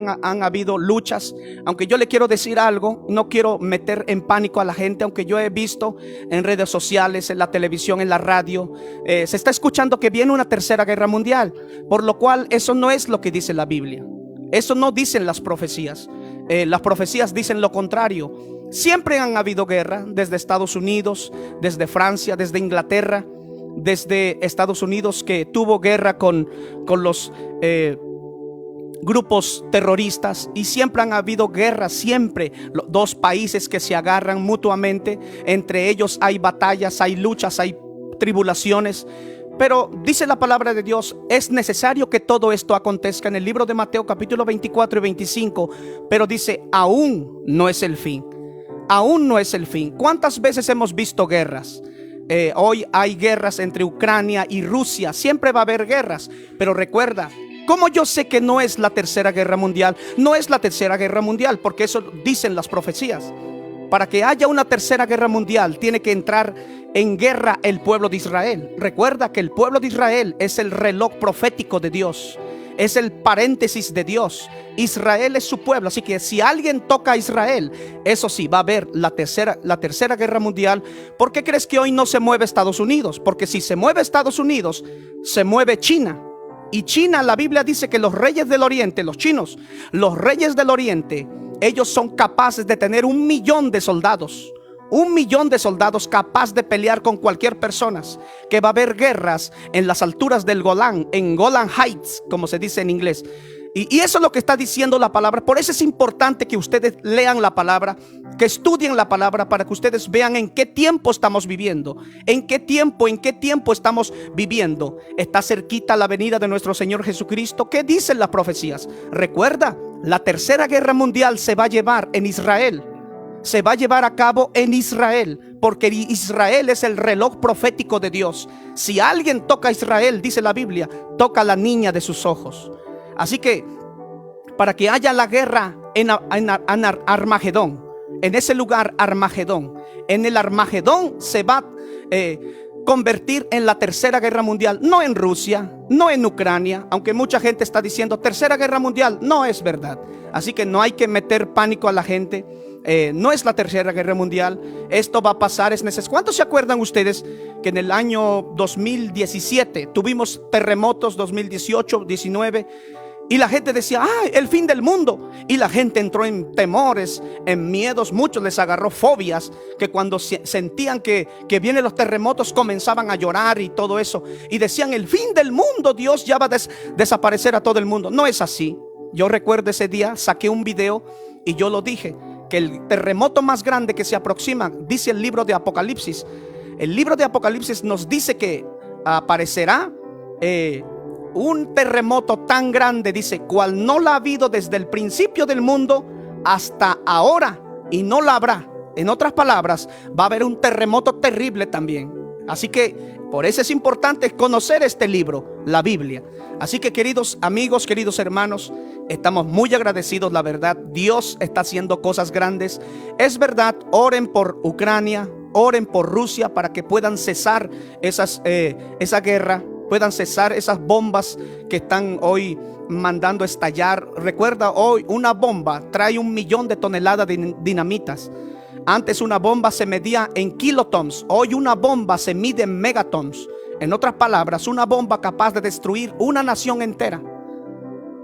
han habido luchas. Aunque yo le quiero decir algo, no quiero meter en pánico a la gente, aunque yo he visto en redes sociales, en la televisión, en la radio, se está escuchando que viene una tercera guerra mundial, por lo cual eso no es lo que dice la Biblia. Eso no dicen las profecías. Las profecías dicen lo contrario. Siempre han habido guerra, desde Estados Unidos, desde Francia, desde Inglaterra, desde Estados Unidos, que tuvo guerra con los grupos terroristas, y siempre han habido guerras, siempre dos países que se agarran mutuamente, entre ellos hay batallas, hay luchas, hay tribulaciones. Pero dice la palabra de Dios, es necesario que todo esto acontezca. En el libro de Mateo capítulo 24 y 25, pero dice, aún no es el fin. Aún no es el fin. ¿Cuántas veces hemos visto guerras? Hoy hay guerras entre Ucrania y Rusia. Siempre va a haber guerras. Pero recuerda, ¿cómo yo sé que no es la tercera guerra mundial? No es la tercera guerra mundial, porque eso dicen las profecías. Para que haya una tercera guerra mundial, tiene que entrar en guerra el pueblo de Israel. Recuerda que el pueblo de Israel es el reloj profético de Dios. Es el paréntesis de Dios. Israel es su pueblo. Así que si alguien toca a Israel, eso sí, va a haber la tercera guerra mundial. ¿Por qué crees que hoy no se mueve Estados Unidos? Porque si se mueve Estados Unidos, se mueve China. Y China, la Biblia dice que los reyes del oriente, los chinos, los reyes del oriente, ellos son capaces de tener 1 millón de soldados. 1 millón de soldados capaz de pelear con cualquier persona. Que va a haber guerras en las alturas del Golán, en Golan Heights, como se dice en inglés. Y eso es lo que está diciendo la palabra. Por eso es importante que ustedes lean la palabra, que estudien la palabra, para que ustedes vean en qué tiempo estamos viviendo. En qué tiempo estamos viviendo. Está cerquita la venida de nuestro Señor Jesucristo. ¿Qué dicen las profecías? Recuerda, la tercera guerra mundial se va a llevar en Israel. Se va a llevar a cabo en Israel, porque Israel es el reloj profético de Dios. Si alguien toca a Israel, dice la Biblia, toca a la niña de sus ojos. Así que para que haya la guerra en Armagedón, en ese lugar Armagedón, en el Armagedón se va a convertir en la tercera guerra mundial. No en Rusia, no en Ucrania, aunque mucha gente está diciendo tercera guerra mundial. No es verdad. Así que no hay que meter pánico a la gente. No es la tercera guerra mundial. Esto va a pasar, es necesario. ¿Cuántos se acuerdan ustedes que en el año 2017 tuvimos terremotos? 2018, 19, y la gente decía, el fin del mundo. Y la gente entró en temores, en miedos. Muchos les agarró fobias, que cuando sentían que vienen los terremotos comenzaban a llorar y todo eso, y decían, el fin del mundo, Dios ya va a desaparecer a todo el mundo. No es así. Yo recuerdo ese día, saqué un video y yo lo dije, que el terremoto más grande que se aproxima, dice el libro de Apocalipsis. El libro de Apocalipsis nos dice que aparecerá un terremoto tan grande, dice, cual no la ha habido desde el principio del mundo hasta ahora, y no la habrá. En otras palabras, va a haber un terremoto terrible también. Así que por eso es importante conocer este libro, la Biblia. Así que, queridos amigos, queridos hermanos, estamos muy agradecidos, la verdad. Dios está haciendo cosas grandes. Es verdad, oren por Ucrania, oren por Rusia, para que puedan cesar esa guerra, puedan cesar esas bombas que están hoy mandando a estallar. Recuerda, hoy una bomba trae 1 millón de toneladas de dinamitas. Antes una bomba se medía en kilotons. Hoy una bomba se mide en megatons. En otras palabras, una bomba capaz de destruir una nación entera.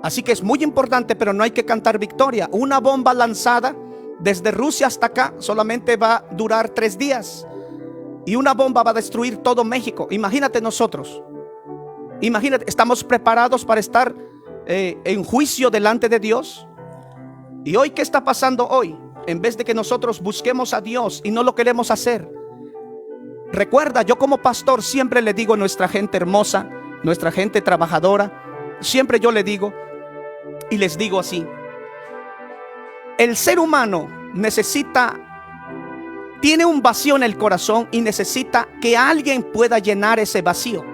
Así que es muy importante, pero no hay que cantar victoria. Una bomba lanzada desde Rusia hasta acá solamente va a durar 3 días. Y una bomba va a destruir todo México. Imagínate nosotros. Imagínate, ¿estamos preparados para estar en juicio delante de Dios? ¿Y hoy qué está pasando hoy? En vez de que nosotros busquemos a Dios y no lo queremos hacer. Recuerda, yo como pastor siempre le digo a nuestra gente hermosa, nuestra gente trabajadora, siempre yo le digo y les digo así: el ser humano tiene un vacío en el corazón y necesita que alguien pueda llenar ese vacío,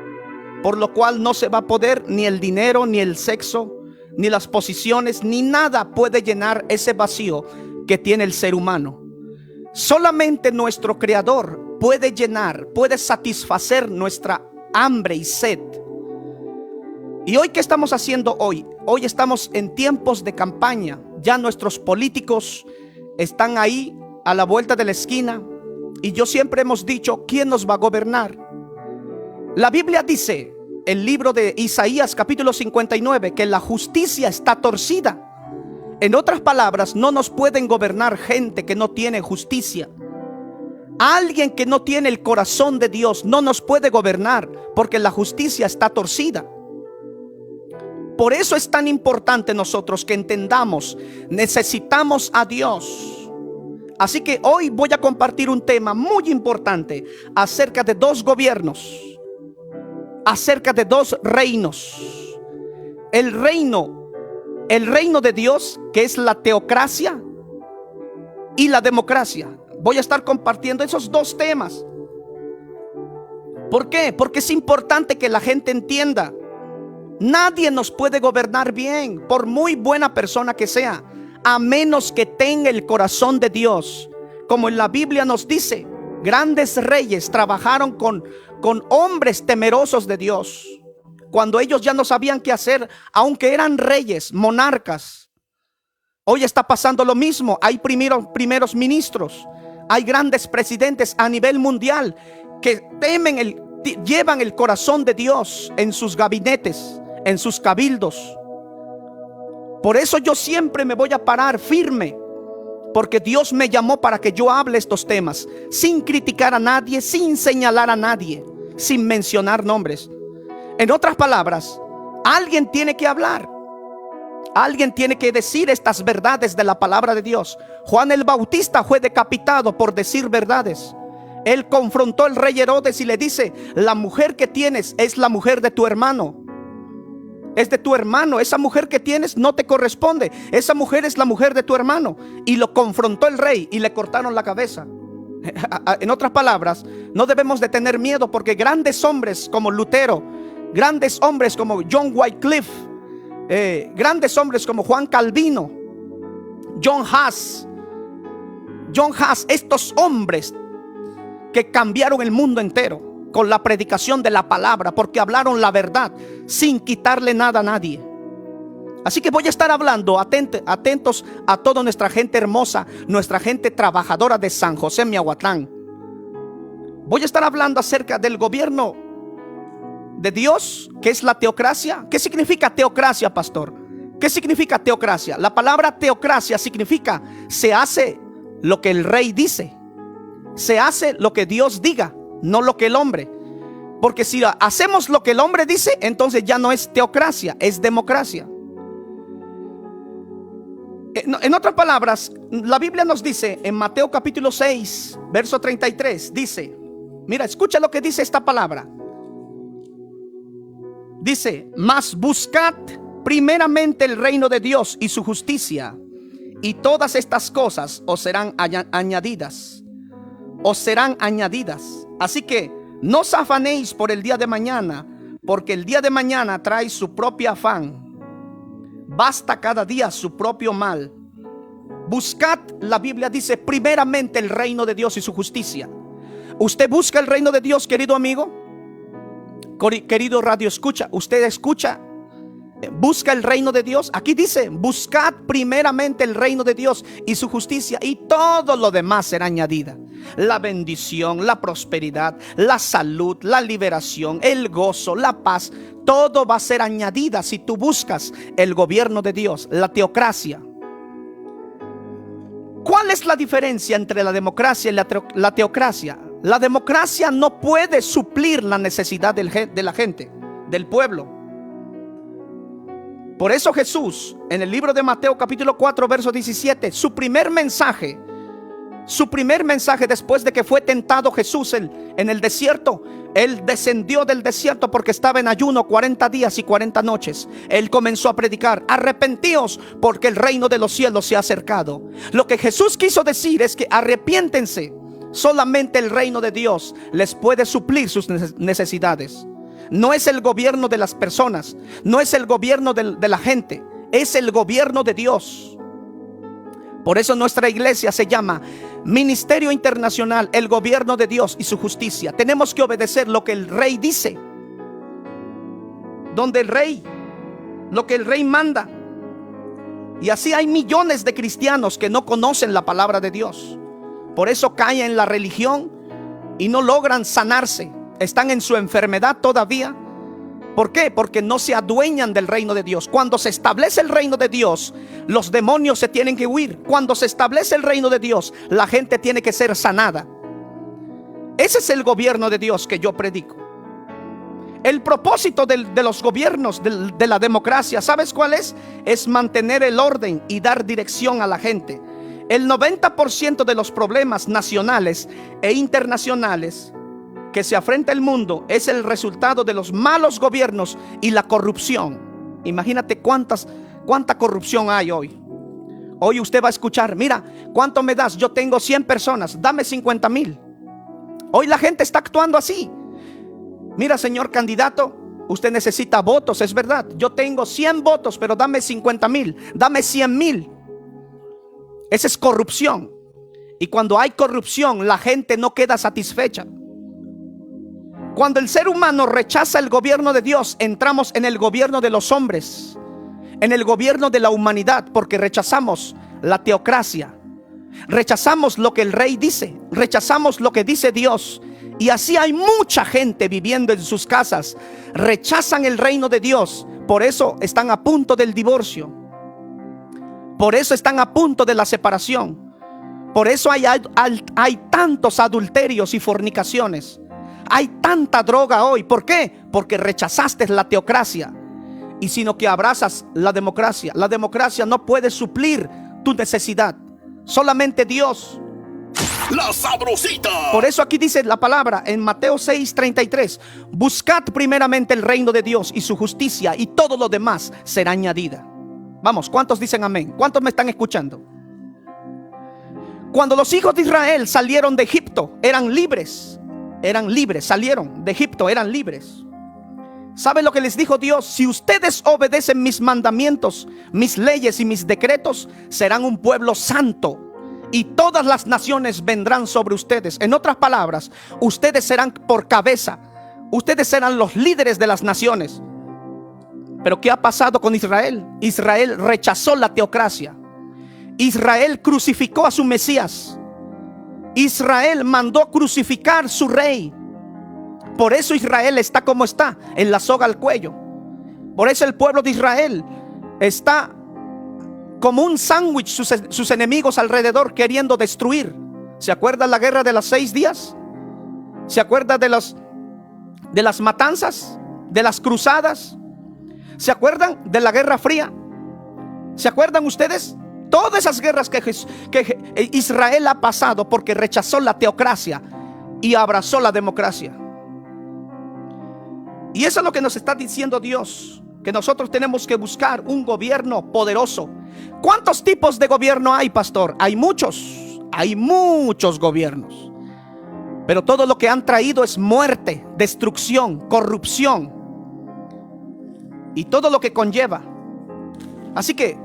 por lo cual no se va a poder ni el dinero, ni el sexo, ni las posiciones, ni nada puede llenar ese vacío que tiene el ser humano. Solamente nuestro Creador puede llenar, puede satisfacer nuestra hambre y sed. ¿Y hoy qué estamos haciendo hoy? hoy estamos en tiempos de campaña. Ya nuestros políticos están ahí a la vuelta de la esquina. Y yo siempre hemos dicho, ¿quién nos va a gobernar? La Biblia dice, el libro de Isaías capítulo 59, que la justicia está torcida. En otras palabras, no nos pueden gobernar gente que no tiene justicia. Alguien que no tiene el corazón de Dios no nos puede gobernar, porque la justicia está torcida. Por eso es tan importante nosotros que entendamos, necesitamos a Dios. Así que hoy voy a compartir un tema muy importante acerca de dos gobiernos, acerca de dos reinos. El reino de Dios, que es la teocracia, y la democracia. Voy a estar compartiendo esos dos temas. ¿Por qué? Porque es importante que la gente entienda. Nadie nos puede gobernar bien, por muy buena persona que sea, a menos que tenga el corazón de Dios. Como en la Biblia nos dice, grandes reyes trabajaron con hombres temerosos de Dios, cuando ellos ya no sabían qué hacer, aunque eran reyes, monarcas. Hoy está pasando lo mismo. Hay primeros ministros, hay grandes presidentes a nivel mundial que llevan el corazón de Dios en sus gabinetes, en sus cabildos. Por eso yo siempre me voy a parar firme, porque Dios me llamó para que yo hable estos temas, sin criticar a nadie, sin señalar a nadie, sin mencionar nombres. En otras palabras, alguien tiene que hablar. Alguien tiene que decir estas verdades de la palabra de Dios. Juan el Bautista fue decapitado por decir verdades. Él confrontó al rey Herodes y le dice: la mujer que tienes es la mujer de tu hermano. Es de tu hermano. Esa mujer que tienes no te corresponde. Esa mujer es la mujer de tu hermano. Y lo confrontó el rey y le cortaron la cabeza. En otras palabras, no debemos de tener miedo, porque grandes hombres como Lutero, grandes hombres como John Wycliffe, grandes hombres como Juan Calvino, John Huss, estos hombres que cambiaron el mundo entero con la predicación de la palabra, porque hablaron la verdad sin quitarle nada a nadie. Así que voy a estar hablando, atentos a toda nuestra gente hermosa, nuestra gente trabajadora de San José, Miahuatlán. Voy a estar hablando acerca del gobierno de Dios, que es la teocracia. ¿Qué significa teocracia, pastor? ¿Qué significa teocracia? La palabra teocracia significa: se hace lo que el rey dice, se hace lo que Dios diga, no lo que el hombre. Porque si hacemos lo que el hombre dice, entonces ya no es teocracia, es democracia. En otras palabras, la Biblia nos dice en Mateo capítulo 6, verso 33, dice, mira, escucha lo que dice esta palabra. Dice: mas buscad primeramente el reino de Dios y su justicia, y todas estas cosas os serán añadidas. Os serán añadidas. Así que no os afanéis por el día de mañana, porque el día de mañana trae su propio afán. Basta cada día su propio mal. Buscad, la Biblia dice, primeramente el reino de Dios y su justicia. ¿Usted busca el reino de Dios, querido amigo? Querido radio escucha, usted escucha, busca el reino de Dios. Aquí dice: buscad primeramente el reino de Dios y su justicia, y todo lo demás será añadida. La bendición, la prosperidad, la salud, la liberación, el gozo, la paz, todo va a ser añadida si tú buscas el gobierno de Dios, la teocracia. ¿Cuál es la diferencia entre la democracia y la teocracia? La democracia no puede suplir la necesidad de la gente, del pueblo. Por eso Jesús, en el libro de Mateo capítulo 4, verso 17, su primer mensaje después de que fue tentado Jesús en el desierto, Él descendió del desierto porque estaba en ayuno 40 días y 40 noches. Él comenzó a predicar: arrepentíos, porque el reino de los cielos se ha acercado. Lo que Jesús quiso decir es que arrepiéntense. Solamente el reino de Dios les puede suplir sus necesidades. No es el gobierno de las personas, no es el gobierno de la gente, es el gobierno de Dios. Por eso nuestra iglesia se llama Ministerio Internacional, el gobierno de Dios y su justicia. Tenemos que obedecer lo que el rey dice. Donde el rey lo que el rey manda. Y así hay millones de cristianos que no conocen la palabra de Dios. Por eso caen en la religión y no logran sanarse. Están en su enfermedad todavía. ¿Por qué? Porque no se adueñan del reino de Dios. Cuando se establece el reino de Dios, los demonios se tienen que huir. Cuando se establece el reino de Dios, la gente tiene que ser sanada. Ese es el gobierno de Dios que yo predico. El propósito de los gobiernos, de la democracia, ¿sabes cuál es? Es mantener el orden y dar dirección a la gente. El 90% de los problemas nacionales e internacionales que se afrenta el mundo es el resultado de los malos gobiernos y la corrupción. Imagínate cuánta corrupción hay hoy. Hoy usted va a escuchar: mira, ¿cuánto me das? Yo tengo 100 personas, dame 50,000. Hoy la gente está actuando así. Mira, señor candidato, usted necesita votos, es verdad. Yo tengo 100 votos, pero dame 50,000, dame 100,000. Esa es corrupción. Y cuando hay corrupción, la gente no queda satisfecha. Cuando el ser humano rechaza el gobierno de Dios, entramos en el gobierno de los hombres, en el gobierno de la humanidad, porque rechazamos la teocracia. Rechazamos lo que el rey dice, rechazamos lo que dice Dios. Y así hay mucha gente viviendo en sus casas. Rechazan el reino de Dios. Por eso están a punto del divorcio. Por eso están a punto de la separación. Por eso hay tantos adulterios y fornicaciones. Hay tanta droga hoy. ¿Por qué? Porque rechazaste la teocracia, y sino que abrazas la democracia. La democracia no puede suplir tu necesidad. Solamente Dios. La Sabrosita. Por eso aquí dice la palabra en Mateo 6:33: buscad primeramente el reino de Dios y su justicia, y todo lo demás será añadida. Vamos, ¿cuántos dicen amén? ¿Cuántos me están escuchando? Cuando los hijos de Israel salieron de Egipto, eran libres, salieron de Egipto, eran libres. ¿Saben lo que les dijo Dios? Si ustedes obedecen mis mandamientos, mis leyes y mis decretos, serán un pueblo santo, y todas las naciones vendrán sobre ustedes. En otras palabras, ustedes serán por cabeza, ustedes serán los líderes de las naciones. Pero ¿qué ha pasado con Israel? Israel rechazó la teocracia. Israel crucificó a su Mesías. Israel mandó crucificar su rey. Por eso Israel está como está, en la soga al cuello. Por eso el pueblo de Israel está como un sándwich, sus enemigos alrededor queriendo destruir. ¿Se acuerdan la guerra de los 6 días? ¿Se acuerdan de las matanzas? ¿De las cruzadas? ¿Se acuerdan de la Guerra Fría? ¿Se acuerdan ustedes? Todas esas guerras que Israel ha pasado porque rechazó la teocracia y abrazó la democracia. Y eso es lo que nos está diciendo Dios, que nosotros tenemos que buscar un gobierno poderoso. ¿Cuántos tipos de gobierno hay, pastor? Hay muchos gobiernos. Pero todo lo que han traído es muerte, destrucción, corrupción y todo lo que conlleva. Así que,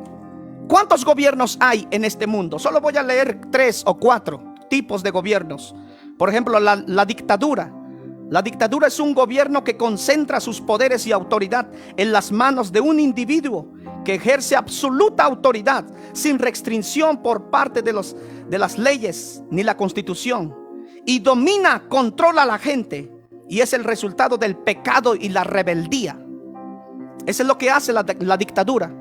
¿cuántos gobiernos hay en este mundo? Solo voy a leer 3 o 4 tipos de gobiernos. Por ejemplo, la dictadura. La dictadura es un gobierno que concentra sus poderes y autoridad en las manos de un individuo que ejerce absoluta autoridad sin restricción por parte de las leyes ni la constitución, y domina, controla a la gente, y es el resultado del pecado y la rebeldía. Eso es lo que hace la dictadura.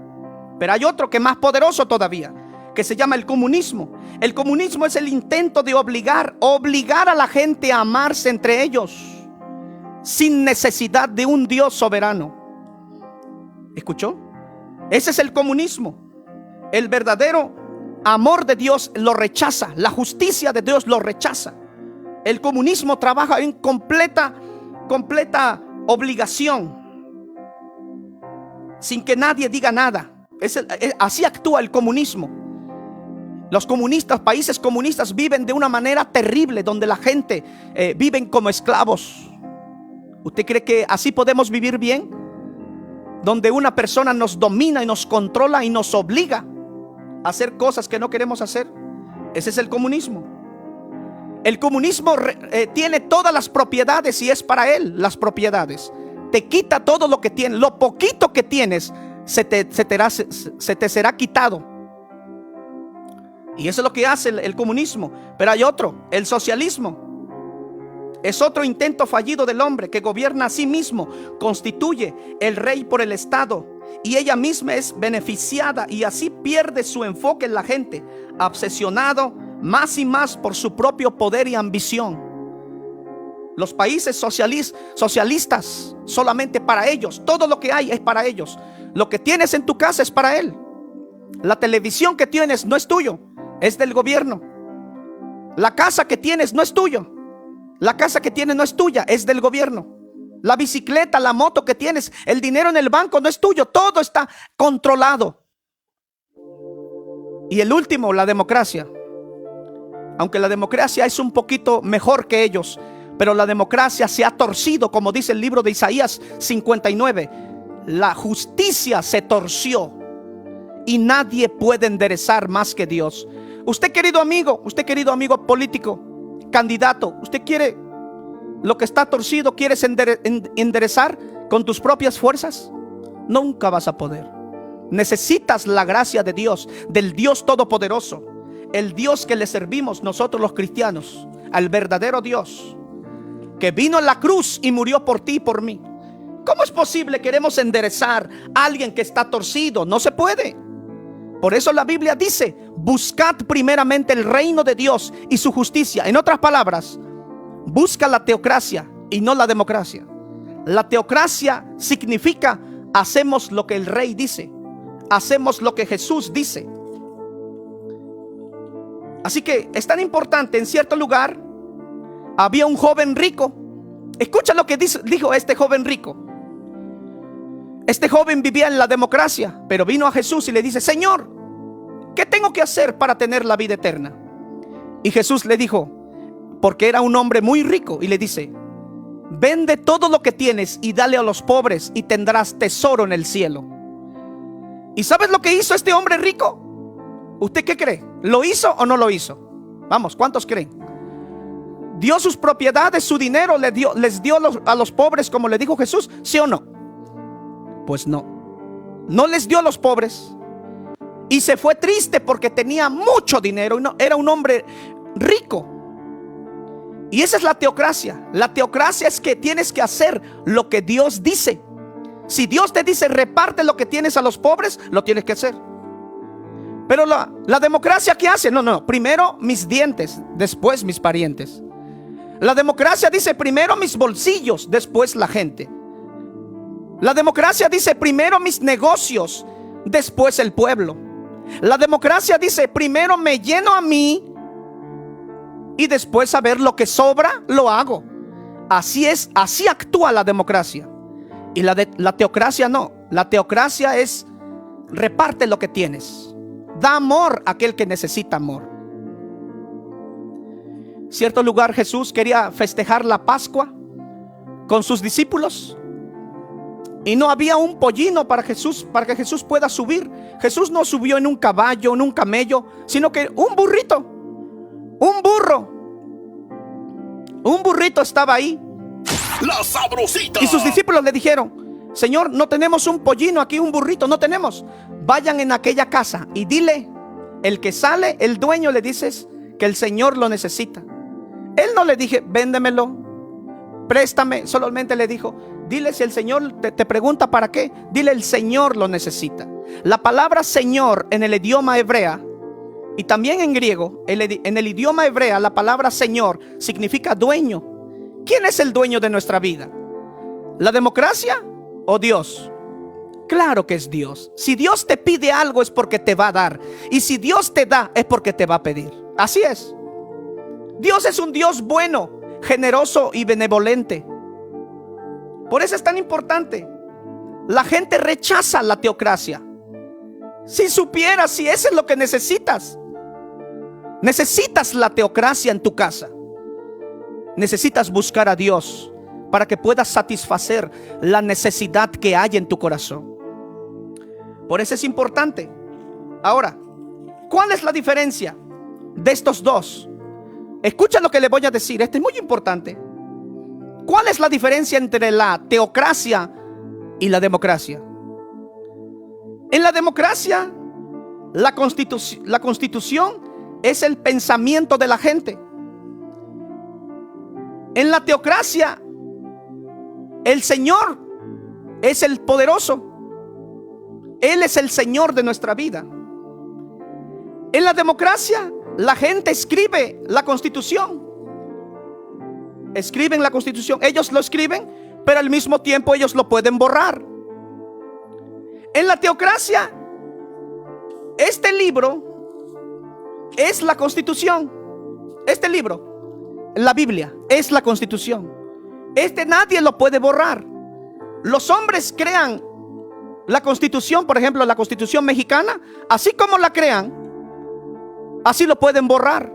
Pero hay otro que es más poderoso todavía, que se llama el comunismo. El comunismo es el intento de obligar a la gente a amarse entre ellos sin necesidad de un Dios soberano. ¿Escuchó? Ese es el comunismo. El verdadero amor de Dios lo rechaza, la justicia de Dios lo rechaza. El comunismo trabaja en completa obligación, sin que nadie diga nada. Así actúa el comunismo. Los comunistas, países comunistas, viven de una manera terrible, donde la gente viven como esclavos. ¿Usted cree que así podemos vivir bien? Donde una persona nos domina y nos controla y nos obliga a hacer cosas que no queremos hacer. Ese es el comunismo. El comunismo tiene todas las propiedades y es para él las propiedades. Te quita todo lo que tienes, lo poquito que tienes, se te será quitado. Y eso es lo que hace el comunismo. Pero hay otro, el socialismo. Es otro intento fallido del hombre que gobierna a sí mismo, constituye el rey por el Estado y ella misma es beneficiada y así pierde su enfoque en la gente, obsesionado más y más por su propio poder y ambición. Los países socialistas, solamente para ellos, todo lo que hay es para ellos. Lo que tienes en tu casa es para él. La televisión que tienes no es tuyo, es del gobierno. La casa que tienes no es tuyo. La casa que tienes no es tuya, es del gobierno. La bicicleta, la moto que tienes, el dinero en el banco no es tuyo, todo está controlado. Y el último, la democracia. Aunque la democracia es un poquito mejor que ellos, pero la democracia se ha torcido, como dice el libro de Isaías 59. La justicia se torció y nadie puede enderezar más que Dios. Usted querido amigo político, candidato, usted quiere lo que está torcido, ¿quieres enderezar con tus propias fuerzas? Nunca vas a poder. Necesitas la gracia de Dios, del Dios Todopoderoso, el Dios que le servimos nosotros los cristianos, al verdadero Dios que vino en la cruz y murió por ti y por mí. ¿Cómo es posible queremos enderezar a alguien que está torcido? No se puede. Por eso la Biblia dice: buscad primeramente el reino de Dios y su justicia. En otras palabras, busca la teocracia y no la democracia. La teocracia significa hacemos lo que el rey dice, hacemos lo que Jesús dice. Así que es tan importante. En cierto lugar había un joven rico. Escucha lo que dijo este joven rico. Este joven vivía en la democracia, pero vino a Jesús y le dice: Señor, ¿qué tengo que hacer para tener la vida eterna? Y Jesús le dijo, porque era un hombre muy rico, y le dice: vende todo lo que tienes y dale a los pobres y tendrás tesoro en el cielo. ¿Y sabes lo que hizo este hombre rico? ¿Usted qué cree? ¿Lo hizo o no lo hizo? Vamos, ¿cuántos creen? ¿Dio sus propiedades, su dinero, les dio a los pobres como le dijo Jesús? ¿Sí o no? Pues no. No les dio a los pobres. Y se fue triste porque tenía mucho dinero y no, era un hombre rico. Y esa es la teocracia. La teocracia es que tienes que hacer lo que Dios dice. Si Dios te dice reparte lo que tienes a los pobres, lo tienes que hacer. Pero la democracia, ¿qué hace? No, primero mis dientes, después mis parientes. La democracia dice primero mis bolsillos, después la gente. La democracia dice primero mis negocios, después el pueblo. La democracia dice primero me lleno a mí y después a ver lo que sobra lo hago. Así es, así actúa la democracia. Y la teocracia no. La teocracia es reparte lo que tienes. Da amor a aquel que necesita amor. Cierto lugar Jesús quería festejar la Pascua con sus discípulos y no había un pollino para que Jesús pueda subir. Jesús no subió en un caballo, en un camello, sino que un burrito, un burrito estaba ahí. La Sabrosita. Y sus discípulos le dijeron: Señor, no tenemos un pollino aquí, un burrito, no tenemos. Vayan en aquella casa y dile, el que sale, el dueño, le dices que el Señor lo necesita. Él no le dije, véndemelo, préstame, solamente le dijo, dile si el Señor te pregunta para qué, dile el Señor lo necesita. La palabra Señor en el idioma hebrea y también en griego, en el idioma hebrea, la palabra Señor significa dueño. ¿Quién es el dueño de nuestra vida? ¿La democracia o Dios? Claro que es Dios. Si Dios te pide algo es porque te va a dar, y si Dios te da es porque te va a pedir. Así es. Dios es un Dios bueno, generoso y benevolente. Por eso es tan importante. La gente rechaza la teocracia. Si supieras si eso es lo que necesitas. Necesitas la teocracia en tu casa. Necesitas buscar a Dios para que puedas satisfacer la necesidad que hay en tu corazón. Por eso es importante. Ahora, ¿cuál es la diferencia de estos dos? Escucha lo que le voy a decir. Esto es muy importante. ¿Cuál es la diferencia entre la teocracia y la democracia? En la democracia, la constitución es el pensamiento de la gente. En la teocracia, el Señor es el poderoso. Él es el Señor de nuestra vida. En la democracia, la gente escribe la constitución. Escriben la constitución. Ellos lo escriben, pero al mismo tiempo ellos lo pueden borrar. En la teocracia, este libro es la constitución. Este libro, la Biblia, es la constitución. Nadie lo puede borrar. Los hombres crean la constitución, por ejemplo, la constitución mexicana, así como la crean, así lo pueden borrar.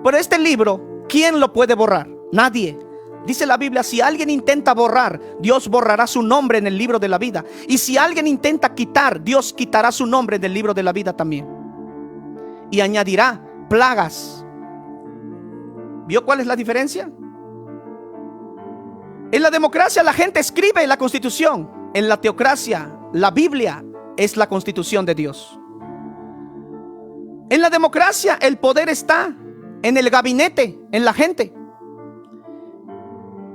Pero este libro, ¿quién lo puede borrar? Nadie. Dice la Biblia, si alguien intenta borrar, Dios borrará su nombre en el libro de la vida. Y si alguien intenta quitar, Dios quitará su nombre del libro de la vida también. Y añadirá plagas. ¿Vio cuál es la diferencia? En la democracia la gente escribe la constitución. En la teocracia, la Biblia es la constitución de Dios. En la democracia el poder está en el gabinete, en la gente.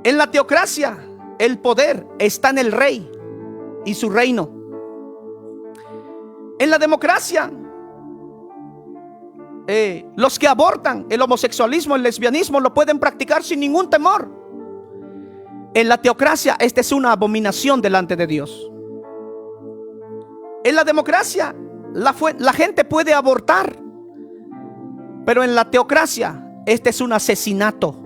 En la teocracia el poder está en el rey y su reino. En la democracia los que abortan el homosexualismo, el lesbianismo, lo pueden practicar sin ningún temor. En la teocracia esta es una abominación delante de Dios. En la democracia la gente puede abortar, pero en la teocracia este es un asesinato.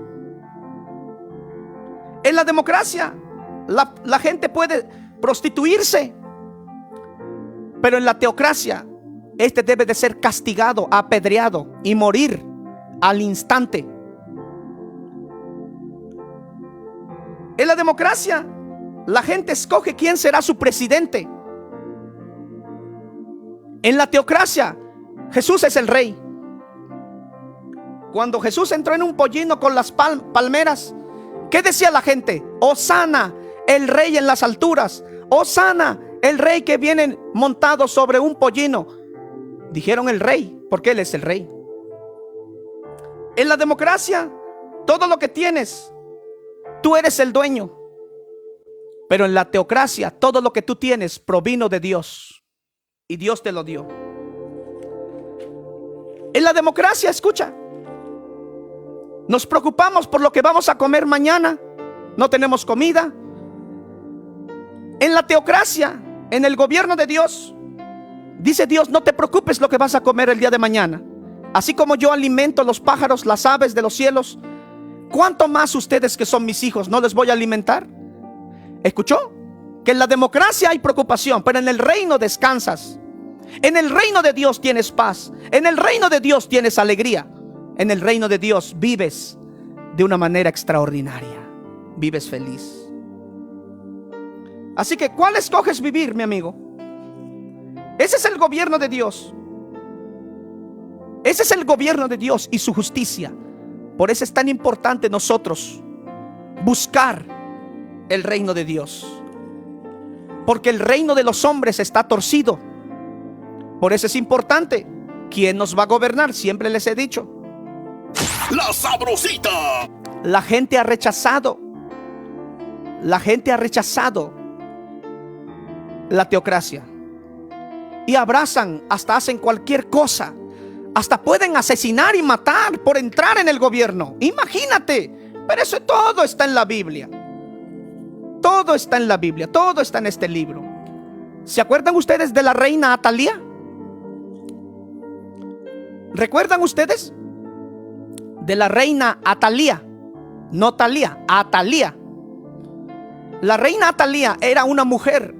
En la democracia la gente puede prostituirse, pero en la teocracia este debe de ser castigado, apedreado y morir al instante. En la democracia la gente escoge quién será su presidente. En la teocracia Jesús es el rey. Cuando Jesús entró en un pollino con las palmeras, ¿qué decía la gente? Hosana, el rey en las alturas. Hosana, el rey que viene montado sobre un pollino. Dijeron el rey, porque él es el rey. En la democracia, todo lo que tienes, tú eres el dueño. Pero en la teocracia, todo lo que tú tienes provino de Dios, y Dios te lo dio. En la democracia, escucha, nos preocupamos por lo que vamos a comer mañana. No tenemos comida. En la teocracia, en el gobierno de Dios, dice Dios, no te preocupes lo que vas a comer el día de mañana. Así como yo alimento los pájaros, las aves de los cielos, ¿cuánto más ustedes que son mis hijos no les voy a alimentar? ¿Escuchó? Que en la democracia hay preocupación, pero en el reino descansas. En el reino de Dios tienes paz. En el reino de Dios tienes alegría. En el reino de Dios vives de una manera extraordinaria. Vives feliz. Así que, ¿cuál escoges vivir, mi amigo? Ese es el gobierno de Dios. Ese es el gobierno de Dios y su justicia. Por eso es tan importante nosotros buscar el reino de Dios. Porque el reino de los hombres está torcido. Por eso es importante. ¿Quién nos va a gobernar? Siempre les he dicho. La Sabrosita. La gente ha rechazado. La gente ha rechazado la teocracia. Y abrazan, hasta hacen cualquier cosa. Hasta pueden asesinar y matar por entrar en el gobierno. Imagínate. Pero eso todo está en la Biblia. Todo está en la Biblia. Todo está en este libro. ¿Se acuerdan ustedes de la reina Atalía? ¿Recuerdan ustedes? De la reina Atalía. No Talía, Atalía. La reina Atalía era una mujer.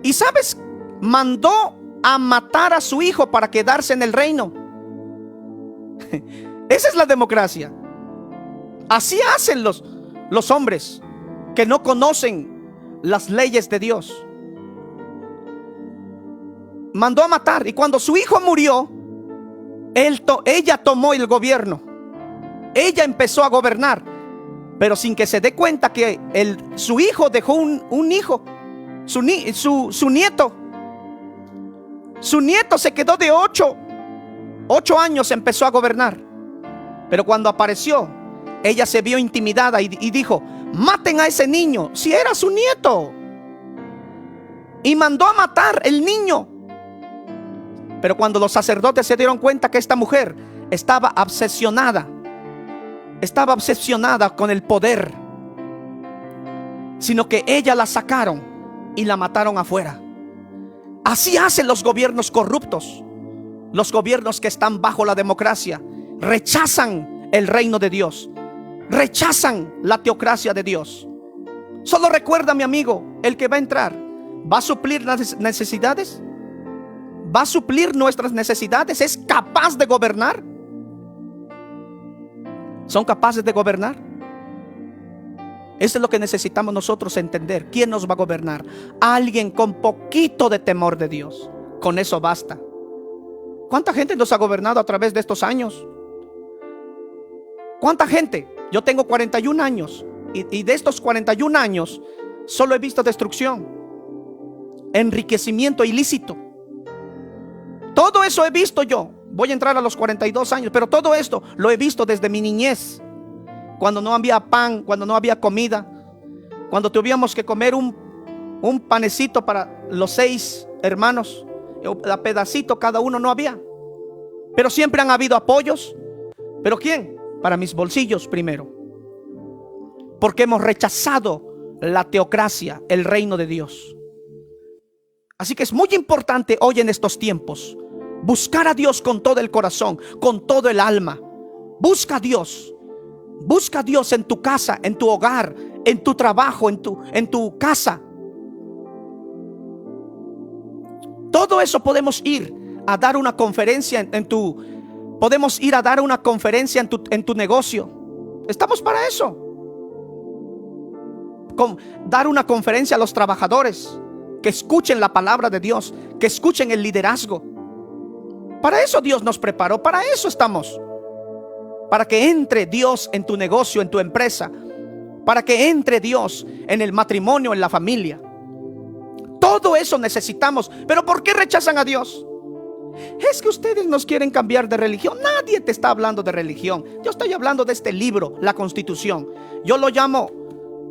Y ¿sabes? Mandó a matar a su hijo para quedarse en el reino. Esa es la democracia. Así hacen los hombres que no conocen las leyes de Dios. Mandó a matar, y cuando su hijo murió, ella tomó el gobierno. Ella empezó a gobernar, pero sin que se dé cuenta que su hijo dejó un hijo, su nieto, Su nieto se quedó de 8 años, empezó a gobernar. Pero cuando apareció, ella se vio intimidada y dijo: maten a ese niño, si era su nieto. Y mandó a matar el niño. Pero cuando los sacerdotes se dieron cuenta que esta mujer estaba obsesionada con el poder, sino que ella la sacaron y la mataron afuera. Así hacen los gobiernos corruptos. Los gobiernos que están bajo la democracia rechazan el reino de Dios, rechazan la teocracia de Dios. Solo recuerda, mi amigo, el que va a entrar ¿va a suplir las necesidades? ¿Va a suplir nuestras necesidades? ¿Es capaz de gobernar? ¿Son capaces de gobernar? Eso es lo que necesitamos nosotros entender. ¿Quién nos va a gobernar? Alguien con poquito de temor de Dios. Con eso basta. ¿Cuánta gente nos ha gobernado a través de estos años? ¿Cuánta gente? Yo tengo 41 años y de estos 41 años solo he visto destrucción, enriquecimiento ilícito. Todo eso he visto yo. Voy a entrar a los 42 años, pero todo esto lo he visto desde mi niñez. Cuando no había pan, cuando no había comida, cuando tuvimos que comer un panecito para los 6 hermanos, a pedacito cada uno, no había. Pero siempre han habido apoyos. ¿Pero quién? Para mis bolsillos primero. Porque hemos rechazado la teocracia, el reino de Dios. Así que es muy importante hoy en estos tiempos buscar a Dios con todo el corazón, con todo el alma. Busca a Dios. Busca a Dios en tu casa, en tu hogar, en tu trabajo, en tu casa. Todo eso podemos ir a dar una conferencia podemos ir a dar una conferencia en tu negocio. Estamos para eso. Dar una conferencia a los trabajadores, que escuchen la palabra de Dios, que escuchen el liderazgo. Para eso Dios nos preparó, para eso estamos. Para que entre Dios en tu negocio, en tu empresa. Para que entre Dios en el matrimonio, en la familia. Todo eso necesitamos. Pero ¿por qué rechazan a Dios? Es que ustedes nos quieren cambiar de religión. Nadie te está hablando de religión. Yo estoy hablando de este libro, la Constitución. Yo lo llamo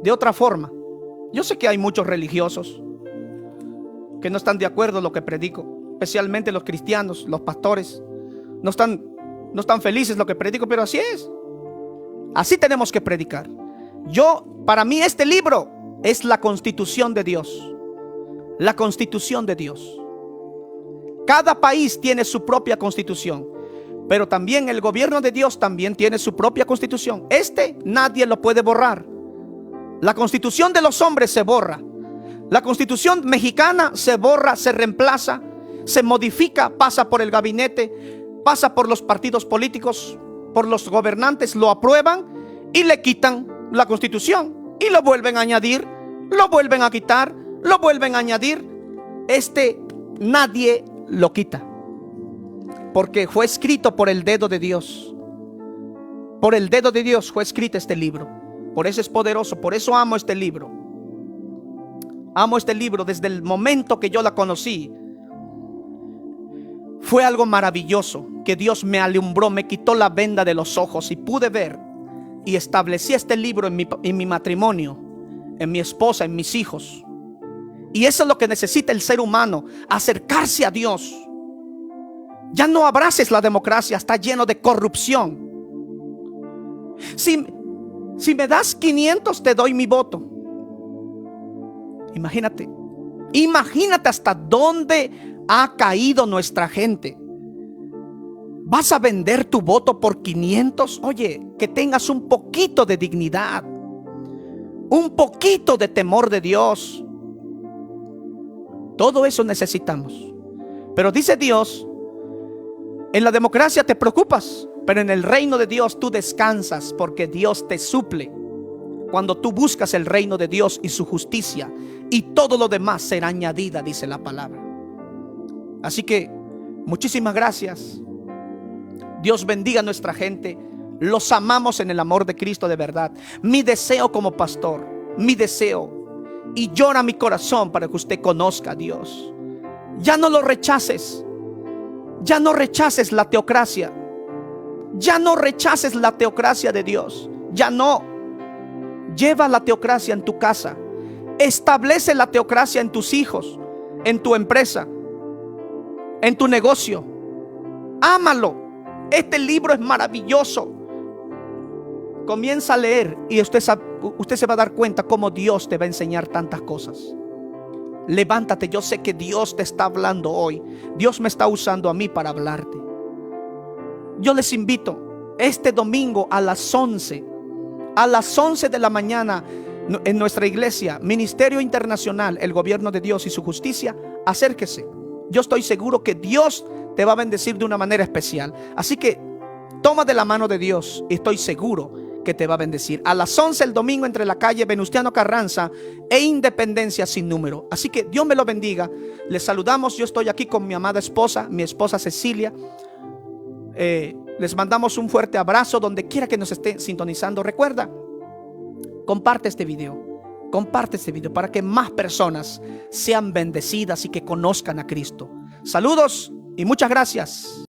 de otra forma. Yo sé que hay muchos religiosos que no están de acuerdo en lo que predico, especialmente los cristianos, los pastores. No están felices lo que predico, pero así es. Así tenemos que predicar. Para mí este libro es la Constitución de Dios. La Constitución de Dios. Cada país tiene su propia constitución, pero también el gobierno de Dios también tiene su propia constitución. Nadie lo puede borrar. La constitución de los hombres se borra. La constitución mexicana se borra, se reemplaza, se modifica, pasa por el gabinete, pasa por los partidos políticos, por los gobernantes, lo aprueban y le quitan la constitución y lo vuelven a añadir, lo vuelven a quitar, lo vuelven a añadir. Nadie lo quita, porque fue escrito por el dedo de Dios. Por el dedo de Dios fue escrito este libro. Por eso es poderoso, por eso amo este libro. Amo este libro desde el momento que yo la conocí. Fue algo maravilloso que Dios me alumbró, me quitó la venda de los ojos y pude ver y establecí este libro en mi matrimonio, en mi esposa, en mis hijos. Y eso es lo que necesita el ser humano, acercarse a Dios. Ya no abraces la democracia, está lleno de corrupción. Si me das 500 te doy mi voto. Imagínate hasta dónde ha caído nuestra gente. ¿Vas a vender tu voto por 500? Oye, que tengas un poquito de dignidad, un poquito de temor de Dios. Todo eso necesitamos. Pero dice Dios, en la democracia te preocupas, pero en el reino de Dios tú descansas, porque Dios te suple cuando tú buscas el reino de Dios y su justicia, y todo lo demás será añadida, dice la palabra. Así que muchísimas gracias. Dios bendiga a nuestra gente. Los amamos en el amor de Cristo de verdad. Mi deseo como pastor, mi deseo, y llora mi corazón para que usted conozca a Dios. Ya no lo rechaces. Ya no rechaces la teocracia. Ya no rechaces la teocracia de Dios. Ya no. Lleva la teocracia en tu casa. Establece la teocracia en tus hijos, en tu empresa, en tu negocio. Ámalo. Este libro es maravilloso. Comienza a leer y usted se va a dar cuenta cómo Dios te va a enseñar tantas cosas. Levántate, yo sé que Dios te está hablando hoy. Dios me está usando a mí para hablarte. Yo les invito este domingo a las 11 de la mañana en nuestra iglesia, Ministerio Internacional, el Gobierno de Dios y su Justicia. Acérquese. Yo estoy seguro que Dios te va a bendecir de una manera especial. Así que toma de la mano de Dios y estoy seguro que te va a bendecir. A las 11 el domingo entre la calle Venustiano Carranza e Independencia sin número. Así que Dios me lo bendiga. Les saludamos. Yo estoy aquí con mi amada esposa, mi esposa Cecilia. Les mandamos un fuerte abrazo donde quiera que nos esté sintonizando. Recuerda, comparte este video para que más personas sean bendecidas y que conozcan a Cristo. Saludos y muchas gracias.